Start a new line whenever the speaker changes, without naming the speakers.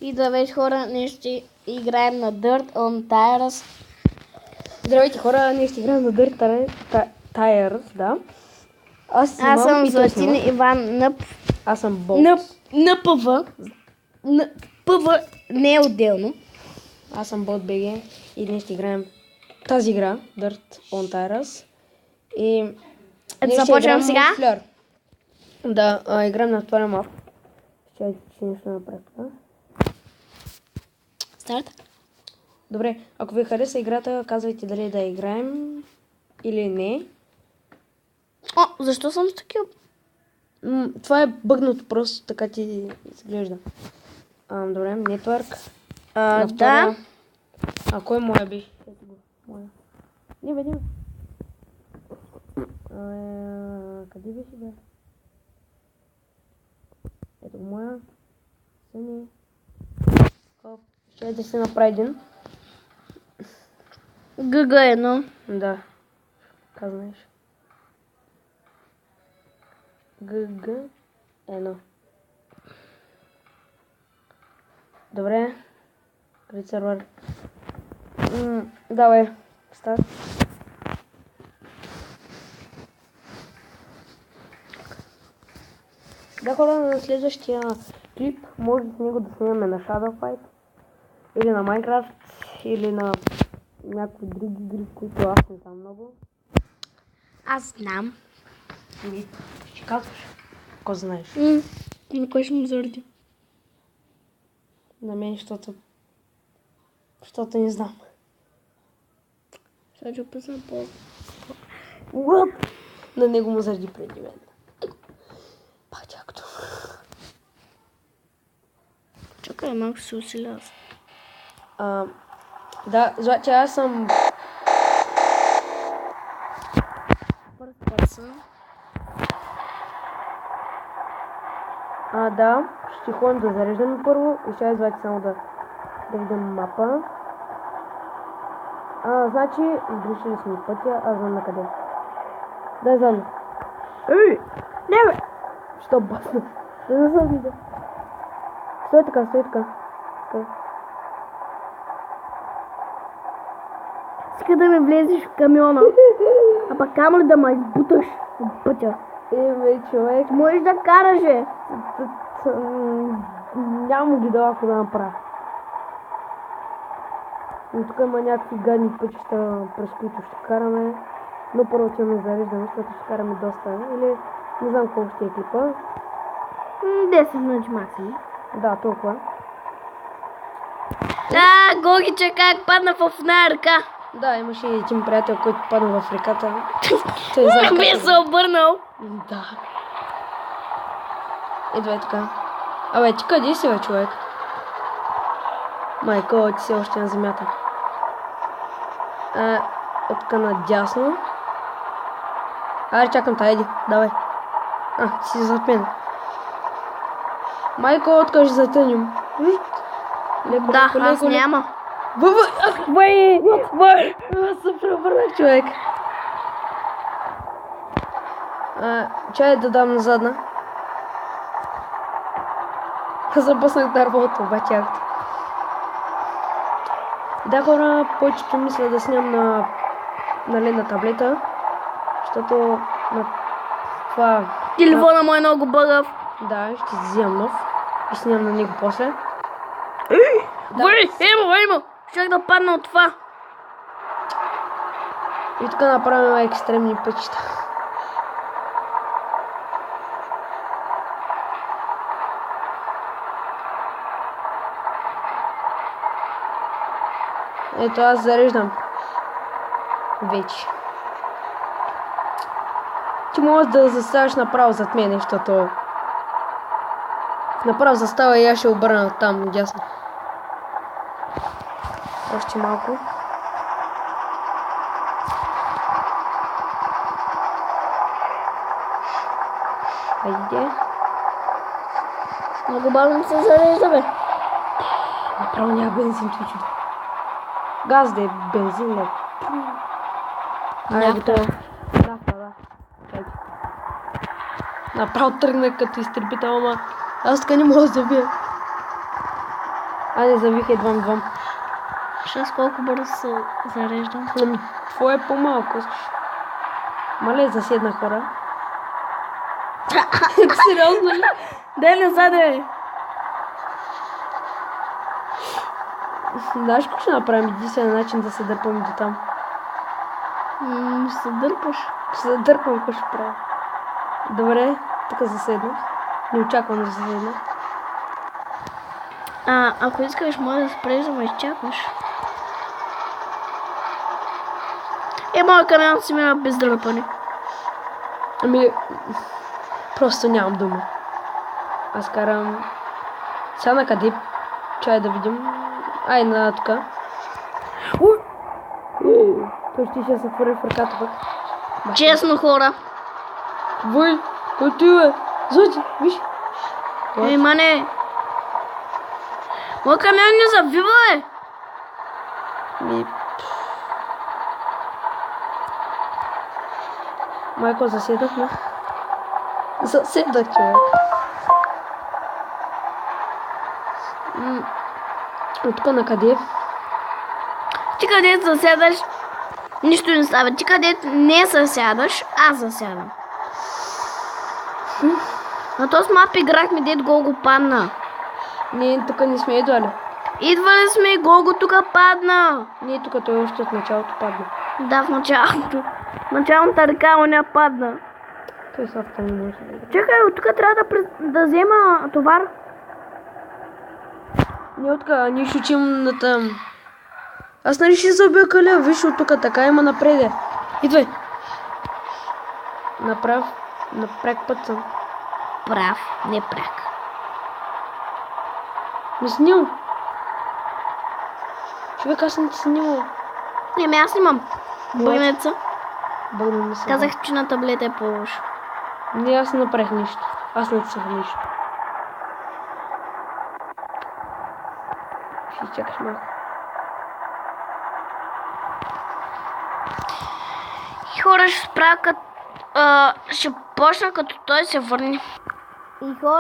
И здравейте хора, ние ще играем на Dirt on Tires.
Здравейте хора, ние ще играем на Dirt Tires, да. Аз
съм Златин Иван Nëп.
Аз съм Болт.
НПВ. ПВ не е отделно.
Аз съм Болт БГ и ние ще играем тази игра, Dirt on Tires. И
Започвам сега.
Да, играем на втория мап. Ще нещо направя така.
Старт.
Добре, ако ви хареса играта, казвайте дали да играем или не.
О, защо съм с такива?
Това е бъгнато, просто така ти изглежда. Добре, нетворк.
Да.
Кой моя би? Моя. Не, бе. Къде беше, бе? Ето моя. Съни. Ще да се направи един.
ГГ1.
Да. Как знаеш? ГГ1. Добре. Крит сервер. Давай. Старт. Да, хора, на следващия клип може с него да снимаме на Shadow Fight или на Minecraft или на някакви други игри, които аз не знам много.
Аз знам.
Ще казваш. Ако знаеш.
Никой ще му заради.
На мен, защото не знам.
Сега ще описам по...
На него му заради преди мен. Пачакто.
Чакай, малко се усиля.
Да, Злати, аз съм... Да, ще ходим да зареждаме първо и ще Злати само да видим мапа. Значи, изгрешили сме пътя, аз знам на къде. Дай задно.
Ей! Не бе!
Що басна? Да назад да. Стой така, стой така.
Иска да ме влезеш в камиона, а пък камо ли да ме избуташ от пътя.
Бе, човек.
Можеш да караш, е.
Няма ги да ако да направя. Но тук има някакви гадни пътища, през които ще караме. Но първо ще ме зареждаме, защото ще караме доста. Или не знам колко ще е клипа.
10 минути максимум.
Да, толкова.
Гогиче как падна в една ръка.
Да, имаше и един приятел, който падна в реката.
Ми е се обърнал.
Да. Идвай така. Абе, ти къде си, бе, човек? Майко, ти си още на земята. Отка надясно. Аре, чакам та, иди, давай. Ти си зад мен. Майко, отка ще затънем. Леко,
Да,
леко,
аз
леко,
няма.
Бай! Аз се превърнах, човек. Чай да дам на задна. Запъснах дървото, батякто. Да, хора, повечето мисля да снимам на таблета, защото на това...
Телефона му е много бъгав.
Да, ще взимам нов и снимам на него после.
Има! Щях да падна от това.
И тук направим екстремни пътища. Ето, аз зареждам. Вече. Ти можеш да заставаш направо зад мен, защото... Направо застава и аз ще обърна там, дясно. Още малко. Айде.
Много бавно се зарежда, бе.
Направо няма бензин, чучу. Газ да е бензин, не.
Нафта.
Да. Чакай. Направо тръгна като изтребител, ама аз така не мога да забия. Айде, завихай двам.
Ще колко бързо се зареждам.
Ами, твое е по-малко. Мале, заседна хора. Сериозно ли?
Дай назад, бе.
Знаеш какво ще направим? Иди се на начин да се дърпам до там.
Ще се дърпаш.
Ще се дърпам, какво ще правя. Добре, тук заседнах. Не очаквам да заседнах.
Ако искаш, може да спреш да ме изчакваш. Моят камион си мина без дърпане.
Ами, просто нямам дума. Аз карам... Сега на къде? Чай да видим. Ай, на тука. Той ще се хвърли в ръката пък.
Честно, хора.
Вой, кой ти е? Зоти, виж.
Мане. Моят камион не завива, бе.
Майко, заседах, не? Заседах, човек. От тук на къде?
Ти където заседаш, нищо не става. Ти където не засядаш, аз засядам. На този мап играхме, дед гол го падна.
Ние тук не сме идвали.
Идвали сме и гол го тук падна.
Ние тук той още от началото падна.
Да, в началото. Началната ръка му не падна.
Той слабата не може да играе.
Чакай, от тук трябва да взема товар.
Ние ще учим на там. Аз нали ще забия каля, виж от тук така има напреде. Идвай. Напряк път съм.
Прав, не прак.
Не снимам. Човек, аз не ти снимам.
Не, аз снимам. Бъгнеца.
Бъгна не съм.
Казах, че на таблета е по-лошо.
Не, аз не направих нищо. Аз не цех нищо. Ще чакаш малко.
Хора, ще справя ще почна като той се върне. И хора...